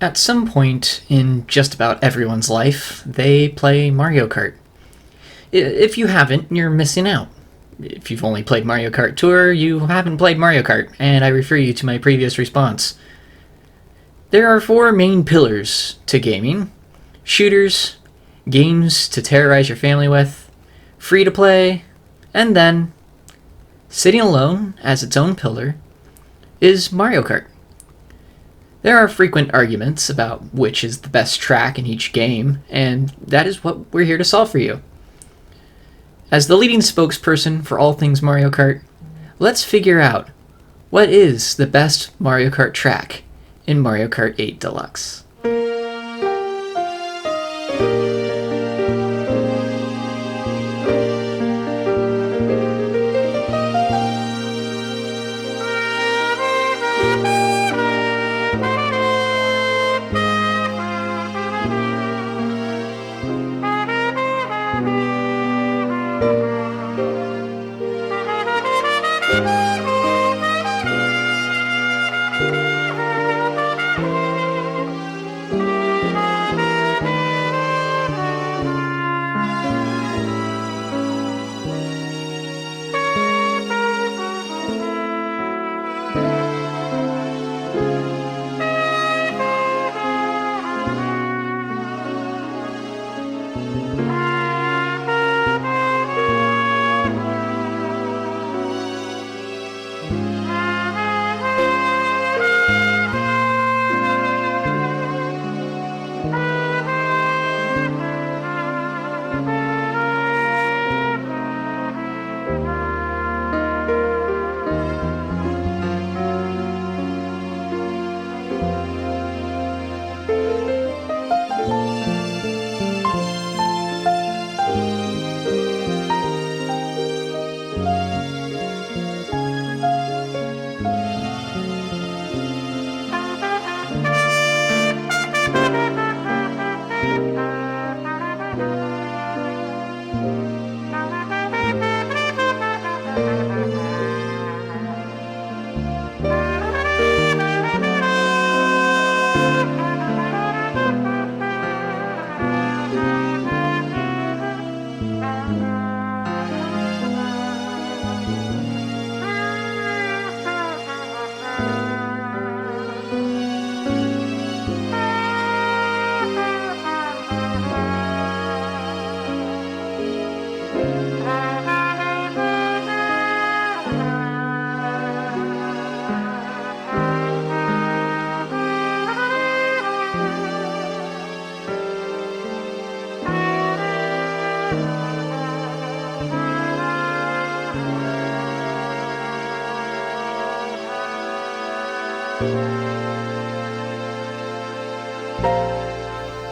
At some point in just about everyone's life, they play Mario Kart. If you haven't, you're missing out. If you've only played Mario Kart Tour, you haven't played Mario Kart, and I refer you to my previous response. There are four main pillars to gaming: shooters, games to terrorize your family with, free to play, and then, sitting alone as its own pillar, is Mario Kart. There are frequent arguments about which is the best track in each game, and that is what we're here to solve for you. As the leading spokesperson for all things Mario Kart, let's figure out what is the best Mario Kart track in Mario Kart 8 Deluxe.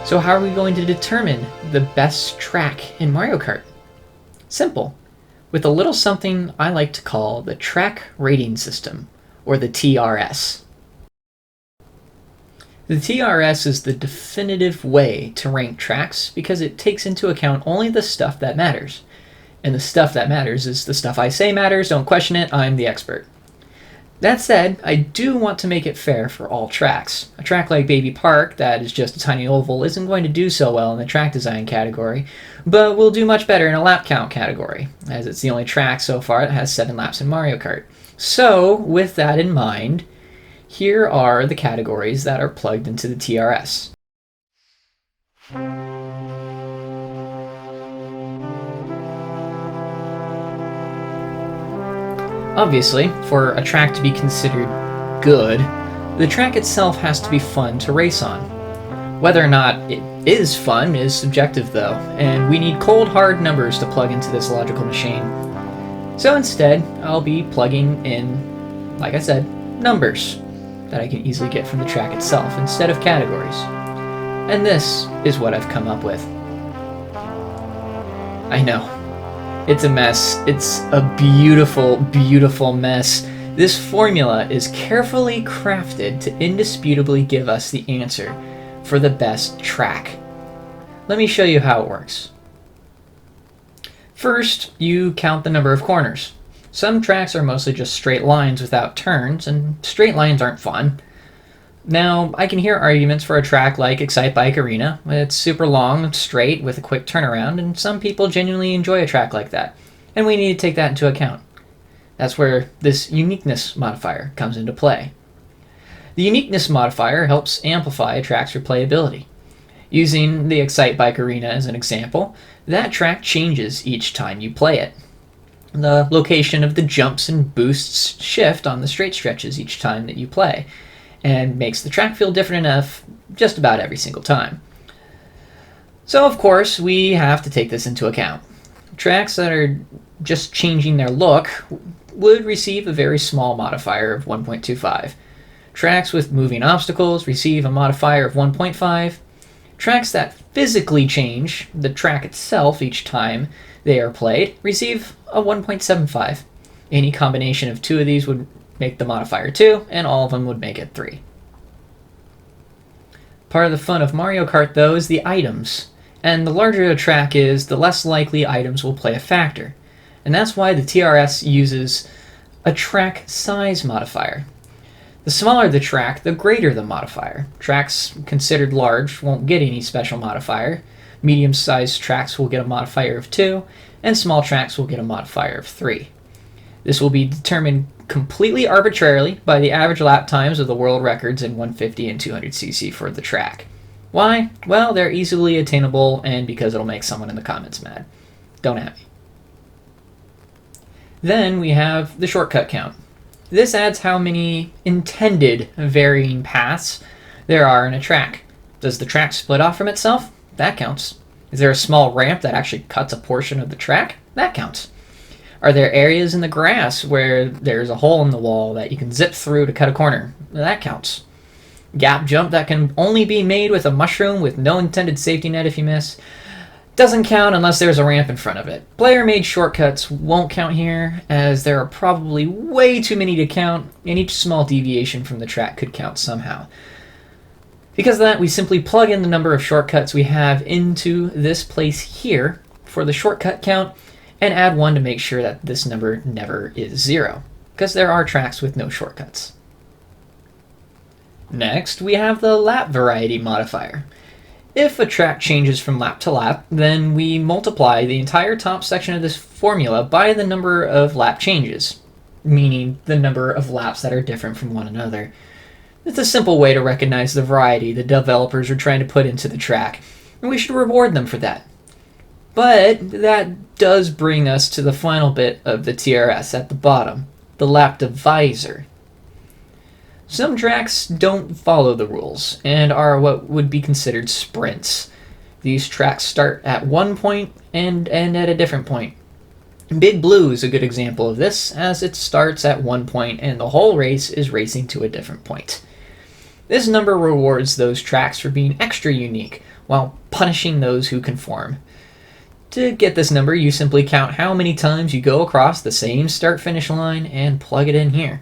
So how are we going to determine the best track in Mario Kart? Simple, with a little something I like to call the track rating system, or the TRS. The TRS is the definitive way to rank tracks because it takes into account only the stuff that matters. And the stuff that matters is the stuff I say matters, don't question it, I'm the expert. That said, I do want to make it fair for all tracks. A track like Baby Park, that is just a tiny oval, isn't going to do so well in the track design category, but will do much better in a lap count category, as it's the only track so far that has 7 laps in Mario Kart. So, with that in mind, here are the categories that are plugged into the TRS. Obviously, for a track to be considered good, the track itself has to be fun to race on. Whether or not it is fun is subjective though, and we need cold hard numbers to plug into this logical machine. So instead, I'll be plugging in, like I said, numbers that I can easily get from the track itself instead of categories. And this is what I've come up with. I know. It's a mess. It's a beautiful, beautiful mess. This formula is carefully crafted to indisputably give us the answer for the best track. Let me show you how it works. First, you count the number of corners. Some tracks are mostly just straight lines without turns, and straight lines aren't fun. Now, I can hear arguments for a track like Excite Bike Arena. It's super long, straight, with a quick turnaround, and some people genuinely enjoy a track like that, and we need to take that into account. That's where this uniqueness modifier comes into play. The uniqueness modifier helps amplify a track's replayability. Using the Excite Bike Arena as an example, that track changes each time you play it. The location of the jumps and boosts shift on the straight stretches each time that you play, and makes the track feel different enough just about every single time. So of course, we have to take this into account. Tracks that are just changing their look would receive a very small modifier of 1.25. Tracks with moving obstacles receive a modifier of 1.5. Tracks that physically change the track itself each time they are played receive a 1.75. Any combination of two of these would make the modifier 2, and all of them would make it 3. Part of the fun of Mario Kart, though, is the items. And the larger a track is, the less likely items will play a factor. And that's why the TRS uses a track size modifier. The smaller the track, the greater the modifier. Tracks considered large won't get any special modifier. Medium-sized tracks will get a modifier of 2, and small tracks will get a modifier of 3. This will be determined completely arbitrarily by the average lap times of the world records in 150 and 200cc for the track. Why? Well, they're easily attainable, and because it'll make someone in the comments mad. Don't at me. Then we have the shortcut count. This adds how many intended varying paths there are in a track. Does the track split off from itself? That counts. Is there a small ramp that actually cuts a portion of the track? That counts. Are there areas in the grass where there's a hole in the wall that you can zip through to cut a corner? That counts. Gap jump that can only be made with a mushroom with no intended safety net if you miss? Doesn't count unless there's a ramp in front of it. Player-made shortcuts won't count here, as there are probably way too many to count, and each small deviation from the track could count somehow. Because of that, we simply plug in the number of shortcuts we have into this place here for the shortcut count, and add 1 to make sure that this number never is 0, because there are tracks with no shortcuts. Next, we have the lap variety modifier. If a track changes from lap to lap, then we multiply the entire top section of this formula by the number of lap changes, meaning the number of laps that are different from one another. It's a simple way to recognize the variety the developers are trying to put into the track, and we should reward them for that. But that does bring us to the final bit of the TRS at the bottom, the lap divisor. Some tracks don't follow the rules and are what would be considered sprints. These tracks start at one point and end at a different point. Big Blue is a good example of this, as it starts at one point and the whole race is racing to a different point. This number rewards those tracks for being extra unique, while punishing those who conform. To get this number, you simply count how many times you go across the same start-finish line and plug it in here.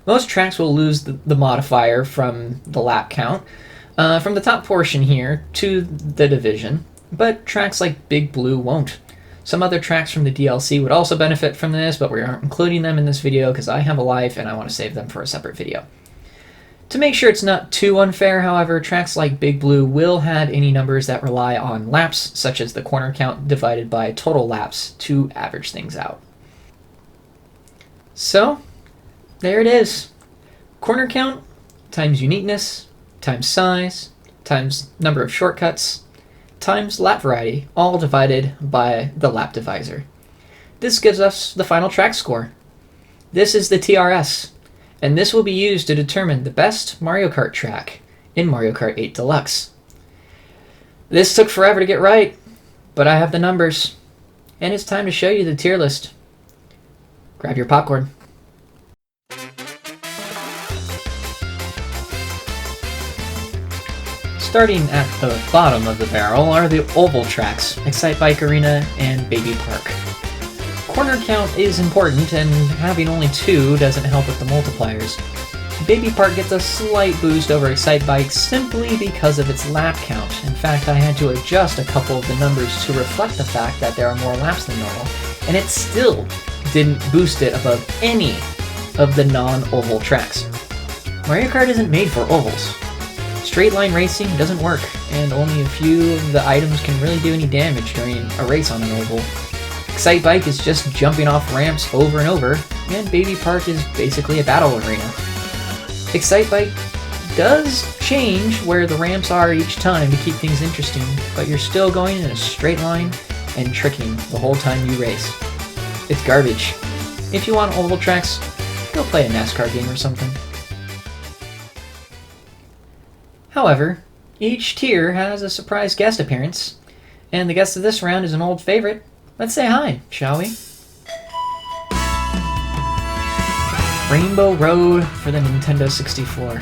Most tracks will lose the modifier from the lap count from the top portion here to the division, but tracks like Big Blue won't. Some other tracks from the DLC would also benefit from this, but we aren't including them in this video because I have a life and I want to save them for a separate video. To make sure it's not too unfair, however, tracks like Big Blue will have any numbers that rely on laps, such as the corner count divided by total laps, to average things out. So, there it is. Corner count times uniqueness times size times number of shortcuts times lap variety, all divided by the lap divisor. This gives us the final track score. This is the TRS, and this will be used to determine the best Mario Kart track in Mario Kart 8 Deluxe. This took forever to get right, but I have the numbers, and it's time to show you the tier list. Grab your popcorn. Starting at the bottom of the barrel are the oval tracks, Excite Bike Arena and Baby Park. Corner count is important, and having only 2 doesn't help with the multipliers. Baby Park gets a slight boost over Excite Bike simply because of its lap count. In fact, I had to adjust a couple of the numbers to reflect the fact that there are more laps than normal, and it still didn't boost it above any of the non-oval tracks. Mario Kart isn't made for ovals. Straight line racing doesn't work, and only a few of the items can really do any damage during a race on an oval. Excite Bike is just jumping off ramps over and over, and Baby Park is basically a battle arena. Excite Bike does change where the ramps are each time to keep things interesting, but you're still going in a straight line and tricking the whole time you race. It's garbage. If you want oval tracks, go play a NASCAR game or something. However, each tier has a surprise guest appearance, and the guest of this round is an old favorite. Let's say hi, shall we? Rainbow Road for the Nintendo 64.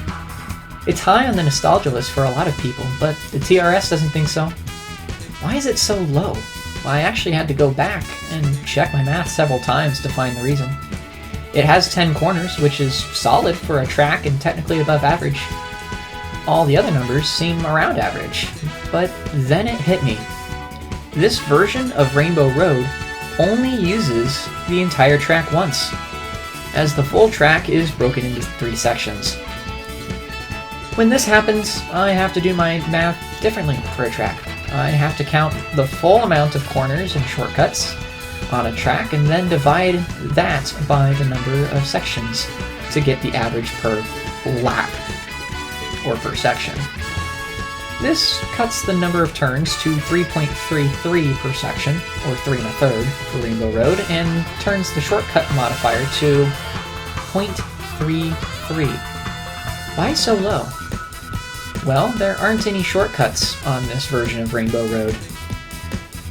It's high on the nostalgia list for a lot of people, but the TRS doesn't think so. Why is it so low? Well, I actually had to go back and check my math several times to find the reason. It has 10 corners, which is solid for a track and technically above average. All the other numbers seem around average, but then it hit me. This version of Rainbow Road only uses the entire track once, as the full track is broken into 3 sections. When this happens, I have to do my math differently for a track. I have to count the full amount of corners and shortcuts on a track and then divide that by the number of sections to get the average per lap or per section. This cuts the number of turns to 3.33 per section, or 3 1/3 for Rainbow Road, and turns the shortcut modifier to 0.33. Why so low? Well, there aren't any shortcuts on this version of Rainbow Road.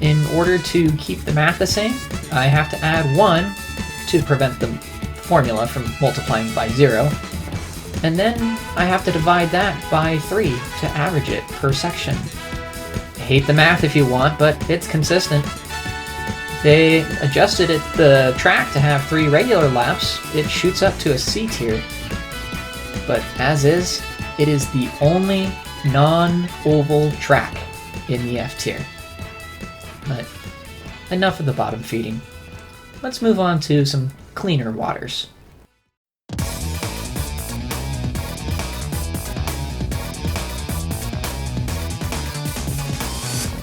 In order to keep the math the same, I have to add 1 to prevent the formula from multiplying by 0, and then I have to divide that by 3 to average it per section. Hate the math if you want, but it's consistent. They adjusted the track to have 3 regular laps. It shoots up to a C tier. But as is, it is the only non-oval track in the F tier. But enough of the bottom feeding. Let's move on to some cleaner waters.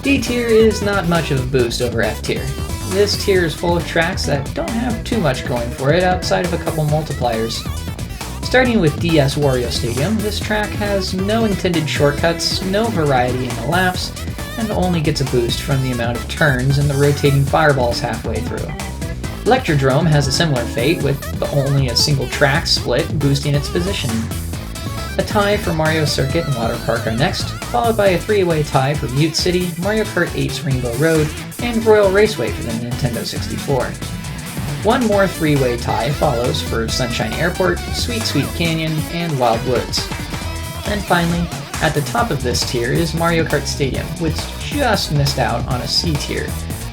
D tier is not much of a boost over F tier. This tier is full of tracks that don't have too much going for it outside of a couple multipliers. Starting with DS Wario Stadium, this track has no intended shortcuts, no variety in the laps, and only gets a boost from the amount of turns and the rotating fireballs halfway through. Electrodrome has a similar fate, with only a single track split boosting its position. A tie for Mario Circuit and Water Park are next, followed by a 3-way tie for Mute City, Mario Kart 8's Rainbow Road, and Royal Raceway for the Nintendo 64. One more 3-way tie follows for Sunshine Airport, Sweet Sweet Canyon, and Wild Woods. And finally, at the top of this tier is Mario Kart Stadium, which just missed out on a C tier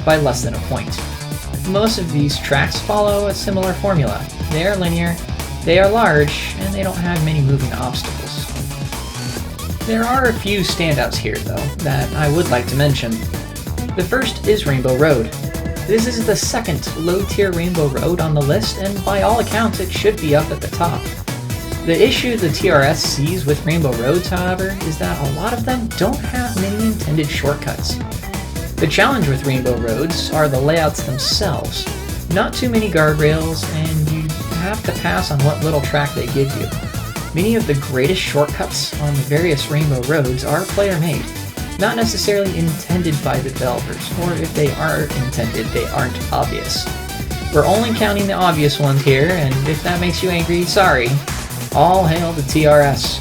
by less than a point. Most of these tracks follow a similar formula. They are linear, they are large, and they don't have many moving obstacles. There are a few standouts here, though, that I would like to mention. The first is Rainbow Road. This is the second low-tier Rainbow Road on the list, and by all accounts it should be up at the top. The issue the TRS sees with Rainbow Roads, however, is that a lot of them don't have many intended shortcuts. The challenge with Rainbow Roads are the layouts themselves. Not too many guardrails, and you have to pass on what little track they give you. Many of the greatest shortcuts on the various Rainbow Roads are player-made, not necessarily intended by the developers, or if they are intended, they aren't obvious. We're only counting the obvious ones here, and if that makes you angry, sorry. All hail the TRS.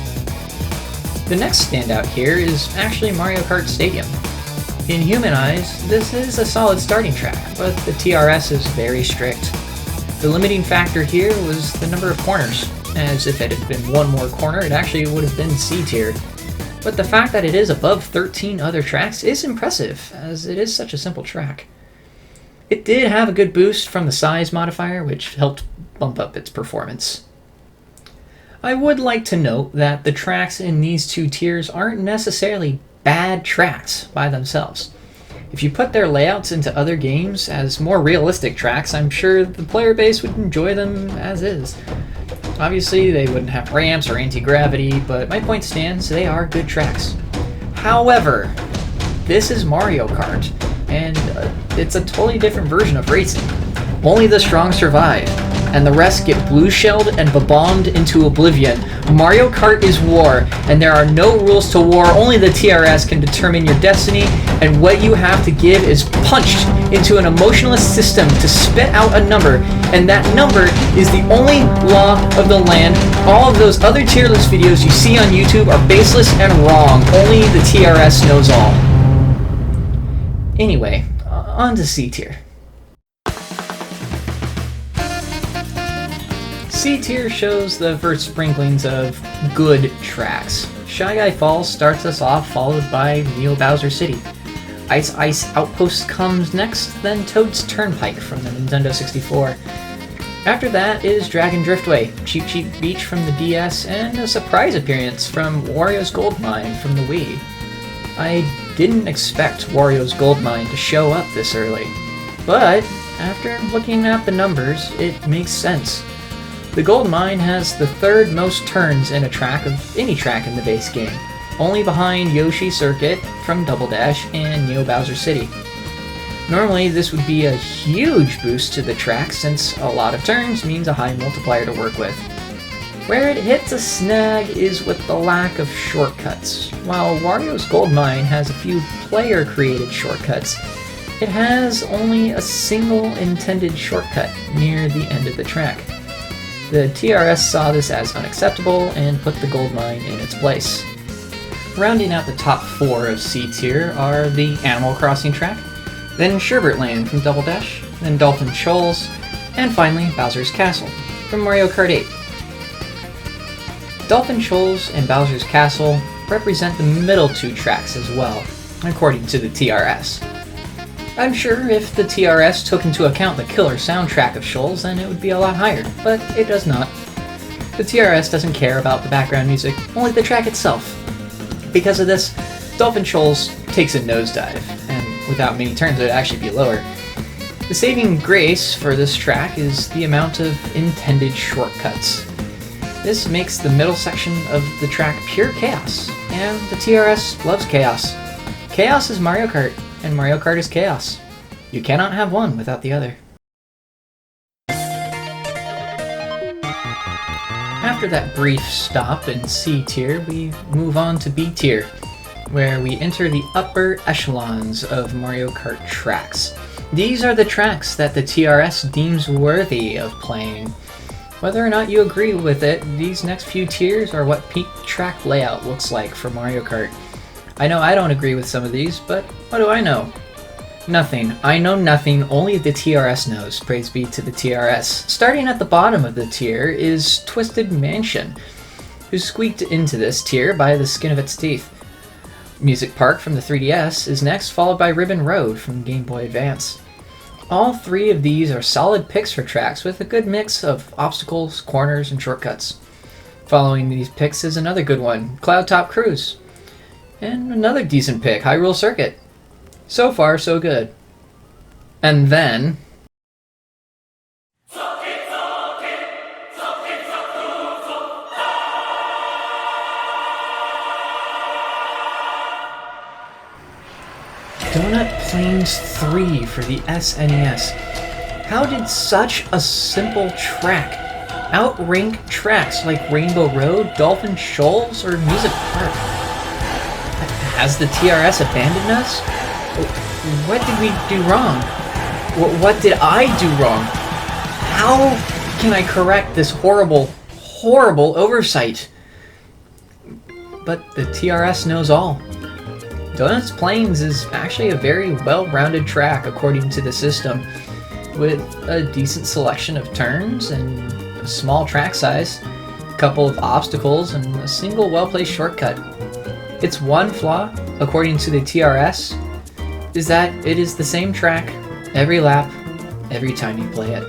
The next standout here is actually Mario Kart Stadium. In human eyes, this is a solid starting track, but the TRS is very strict. The limiting factor here was the number of corners, as if it had been one more corner, it actually would have been C tier. But the fact that it is above 13 other tracks is impressive, as it is such a simple track. It did have a good boost from the size modifier, which helped bump up its performance. I would like to note that the tracks in these two tiers aren't necessarily bad tracks by themselves. If you put their layouts into other games as more realistic tracks, I'm sure the player base would enjoy them as is. Obviously, they wouldn't have ramps or anti-gravity, but my point stands, they are good tracks. However, this is Mario Kart, and it's a totally different version of racing. Only the strong survive, and the rest get blue-shelled and bombed into oblivion. Mario Kart is war, and there are no rules to war. Only the TRS can determine your destiny, and what you have to give is punched into an emotionless system to spit out a number, and that number is the only law of the land. All of those other tier list videos you see on YouTube are baseless and wrong. Only the TRS knows all. Anyway, on to C tier. C tier shows the first sprinklings of good tracks. Shy Guy Falls starts us off, followed by Neo Bowser City. Ice Ice Outpost comes next, then Toad's Turnpike from the Nintendo 64. After that is Dragon Driftway, Cheap Cheap Beach from the DS, and a surprise appearance from Wario's Gold Mine from the Wii. I didn't expect Wario's Gold Mine to show up this early, but after looking at the numbers, it makes sense. The Gold Mine has the third most turns in a track of any track in the base game, only behind Yoshi Circuit from Double Dash and Neo Bowser City. Normally this would be a huge boost to the track since a lot of turns means a high multiplier to work with. Where it hits a snag is with the lack of shortcuts. While Wario's Gold Mine has a few player-created shortcuts, it has only a single intended shortcut near the end of the track. The TRS saw this as unacceptable and put the Gold Mine in its place. Rounding out the top 4 of C tier are the Animal Crossing track, then Sherbert Land from Double Dash, then Dolphin Shoals, and finally Bowser's Castle from Mario Kart 8. Dolphin Shoals and Bowser's Castle represent the middle 2 tracks as well, according to the TRS. I'm sure if the TRS took into account the killer soundtrack of Shoals, then it would be a lot higher, but it does not. The TRS doesn't care about the background music, only the track itself. Because of this, Dolphin Shoals takes a nosedive, and without many turns it would actually be lower. The saving grace for this track is the amount of intended shortcuts. This makes the middle section of the track pure chaos, and the TRS loves chaos. Chaos is Mario Kart, and Mario Kart is chaos. You cannot have one without the other. After that brief stop in C tier, we move on to B tier, where we enter the upper echelons of Mario Kart tracks. These are the tracks that the TRS deems worthy of playing. Whether or not you agree with it, these next few tiers are what peak track layout looks like for Mario Kart. I know I don't agree with some of these, but what do I know? Nothing. I know nothing, only the TRS knows. Praise be to the TRS. Starting at the bottom of the tier is Twisted Mansion, who squeaked into this tier by the skin of its teeth. Music Park from the 3DS is next, followed by Ribbon Road from Game Boy Advance. All 3 of these are solid picks for tracks with a good mix of obstacles, corners, and shortcuts. Following these picks is another good one, Cloud Top Cruise. And another decent pick, Hyrule Circuit. So far, so good. And then... Donut Plains 3 for the SNES. How did such a simple track outrank tracks like Rainbow Road, Dolphin Shoals, or Music Park? Has the TRS abandoned us? What did we do wrong? What did I do wrong? How can I correct this horrible, horrible oversight? But the TRS knows all. Donuts Plains is actually a very well-rounded track according to the system, with a decent selection of turns and a small track size, a couple of obstacles, and a single well-placed shortcut. Its one flaw, according to the TRS, is that it is the same track every lap, every time you play it.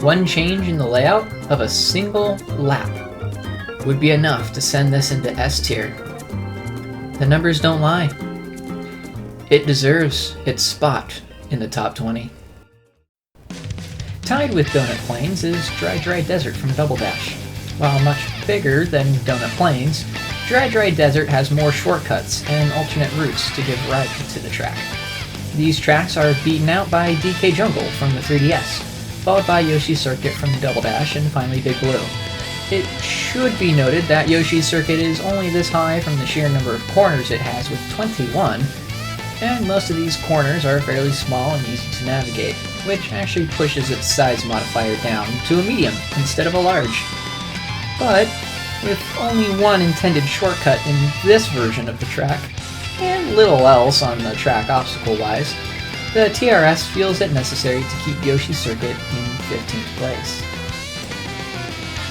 One change in the layout of a single lap would be enough to send this into S tier. The numbers don't lie. It deserves its spot in the top 20. Tied with Donut Plains is Dry Dry Desert from Double Dash. While much bigger than Donut Plains, Dry Desert has more shortcuts and alternate routes to give variety to the track. These tracks are beaten out by DK Jungle from the 3DS, followed by Yoshi's Circuit from the Double Dash, and finally Big Blue. It should be noted that Yoshi's Circuit is only this high from the sheer number of corners it has with 21, and most of these corners are fairly small and easy to navigate, which actually pushes its size modifier down to a medium instead of a large. But with only one intended shortcut in this version of the track, and little else on the track obstacle-wise, the TRS feels it necessary to keep Yoshi's Circuit in 15th place.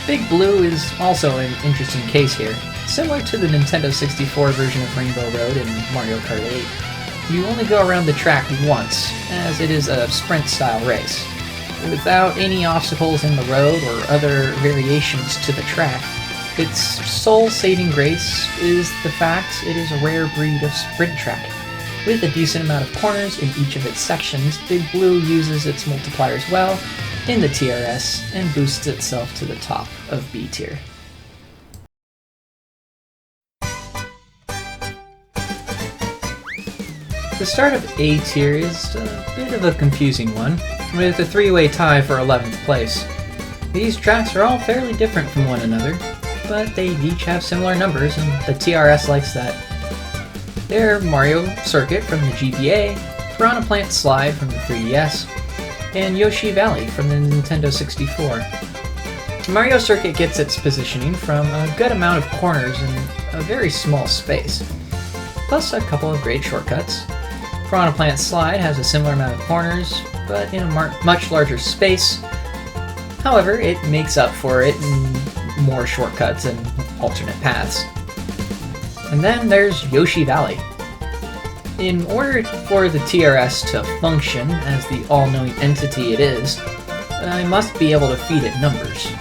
Big Blue is also an interesting case here. Similar to the Nintendo 64 version of Rainbow Road in Mario Kart 8, you only go around the track once, as it is a sprint-style race. Without any obstacles in the road or other variations to the track, its sole saving grace is the fact it is a rare breed of sprint track. With a decent amount of corners in each of its sections, Big Blue uses its multipliers well in the TRS and boosts itself to the top of B tier. The start of A tier is a bit of a confusing one, with a three-way tie for 11th place. These tracks are all fairly different from one another, but they each have similar numbers, and the TRS likes that. They're Mario Circuit from the GBA, Piranha Plant Slide from the 3DS, and Yoshi Valley from the Nintendo 64. Mario Circuit gets its positioning from a good amount of corners in a very small space, plus a couple of great shortcuts. Piranha Plant Slide has a similar amount of corners, but in a much larger space. However, it makes up for it in more shortcuts and alternate paths. And then there's Yoshi Valley. In order for the TRS to function as the all-knowing entity it is, I must be able to feed it numbers.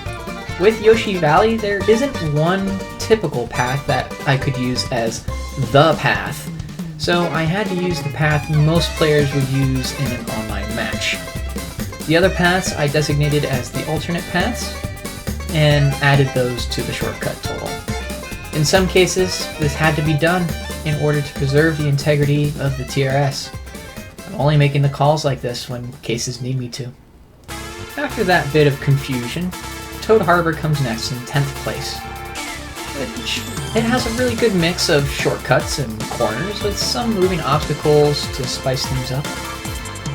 With Yoshi Valley, there isn't one typical path that I could use as the path, so I had to use the path most players would use in an online match. The other paths I designated as the alternate paths, and added those to the shortcut total. In some cases, this had to be done in order to preserve the integrity of the TRS. I'm only making the calls like this when cases need me to. After that bit of confusion, Toad Harbor comes next in 10th place, which it has a really good mix of shortcuts and corners with some moving obstacles to spice things up.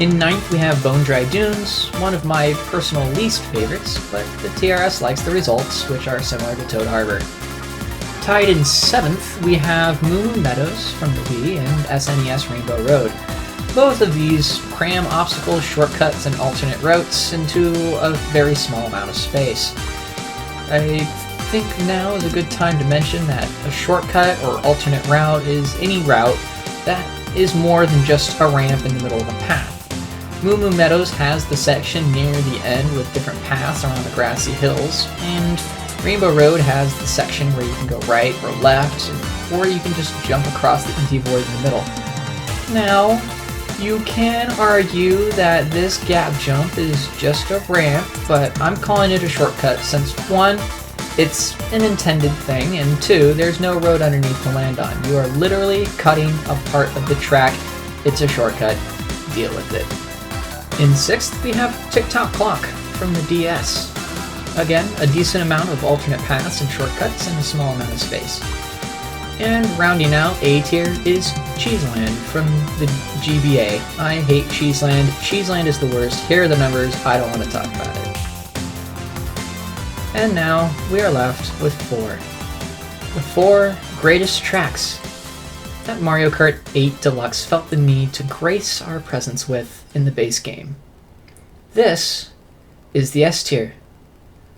In 9th we have Bone Dry Dunes, one of my personal least favorites, but the TRS likes the results, which are similar to Toad Harbor. Tied in 7th, we have Moo Moo Meadows from the Wii and SNES Rainbow Road. Both of these cram obstacles, shortcuts, and alternate routes into a very small amount of space. I think now is a good time to mention that a shortcut or alternate route is any route that is more than just a ramp in the middle of a path. Moo Moo Meadows has the section near the end with different paths around the grassy hills, and Rainbow Road has the section where you can go right or left, or you can just jump across the empty void in the middle. Now, you can argue that this gap jump is just a ramp, but I'm calling it a shortcut since 1, it's an intended thing, and 2, there's no road underneath to land on. You are literally cutting a part of the track. It's a shortcut. Deal with it. In 6th, we have Tick-Tock Clock from the DS. Again, a decent amount of alternate paths and shortcuts in a small amount of space. And rounding out A tier is Cheeseland from the GBA. I hate Cheeseland. Cheeseland is the worst. Here are the numbers. I don't want to talk about it. And now we are left with 4. The 4 greatest tracks that Mario Kart 8 Deluxe felt the need to grace our presence with in the base game. This is the S tier.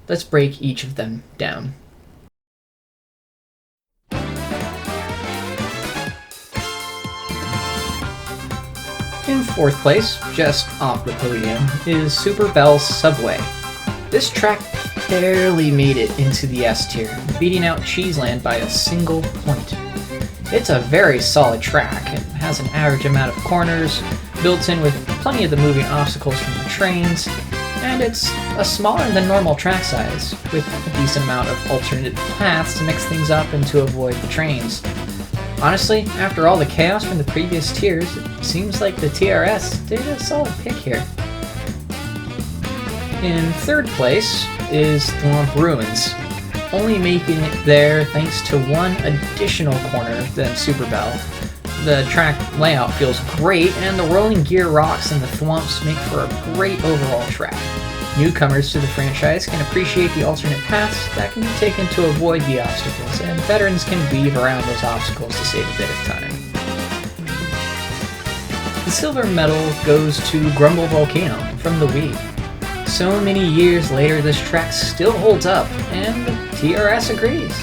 Let's break each of them down. In 4th place, just off the podium, is Super Bell's Subway. This track barely made it into the S tier, beating out Cheeseland by a single point. It's a very solid track and has an average amount of corners, built in with plenty of the moving obstacles from the trains, and it's a smaller than normal track size, with a decent amount of alternate paths to mix things up and to avoid the trains. Honestly, after all the chaos from the previous tiers, it seems like the TRS did a solid pick here. In third place is Thwomp Ruins, only making it there thanks to one additional corner than Super Bell. The track layout feels great, and the rolling gear rocks and the thwomps make for a great overall track. Newcomers to the franchise can appreciate the alternate paths that can be taken to avoid the obstacles, and veterans can weave around those obstacles to save a bit of time. The silver medal goes to Grumble Volcano from the Wii. So many years later, this track still holds up, and the TRS agrees.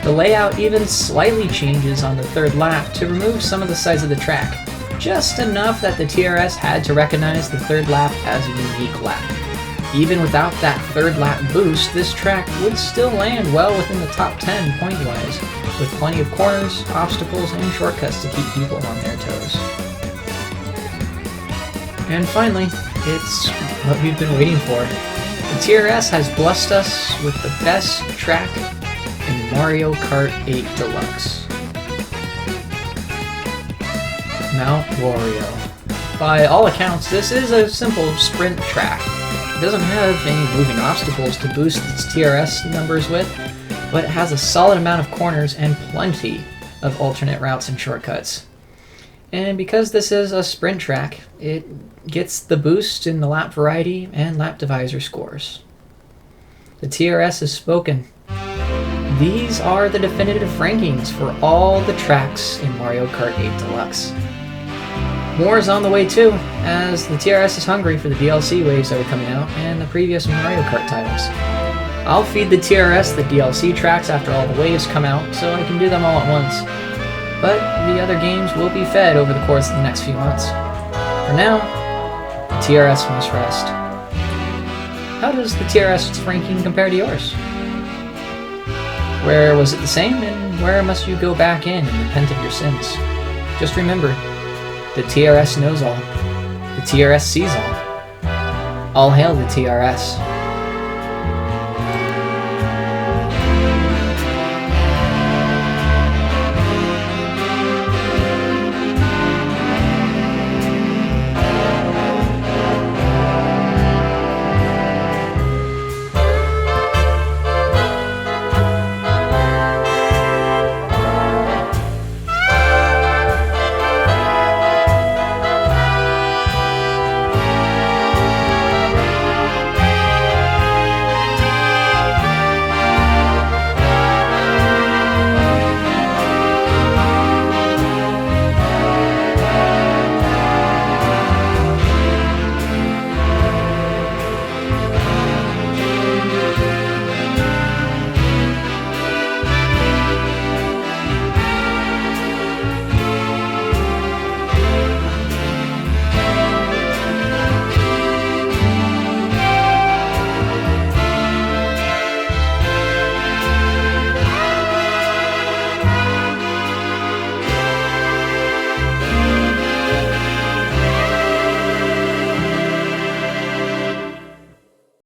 The layout even slightly changes on the third lap to remove some of the size of the track, just enough that the TRS had to recognize the third lap as a unique lap. Even without that third lap boost, this track would still land well within the top 10 point-wise, with plenty of corners, obstacles, and shortcuts to keep people on their toes. And finally, it's what we've been waiting for. The TRS has blessed us with the best track in Mario Kart 8 Deluxe. Mount Wario. By all accounts, this is a simple sprint track. It doesn't have any moving obstacles to boost its TRS numbers with, but it has a solid amount of corners and plenty of alternate routes and shortcuts. And because this is a sprint track, it gets the boost in the lap variety and lap divisor scores. The TRS has spoken. These are the definitive rankings for all the tracks in Mario Kart 8 Deluxe. More is on the way too, as the TRS is hungry for the DLC waves that are coming out and the previous Mario Kart titles. I'll feed the TRS the DLC tracks after all the waves come out, so I can do them all at once. But the other games will be fed over the course of the next few months. For now, the TRS must rest. How does the TRS ranking compare to yours? Where was it the same, and where must you go back in and repent of your sins? Just remember, the TRS knows all. The TRS sees all. All hail the TRS.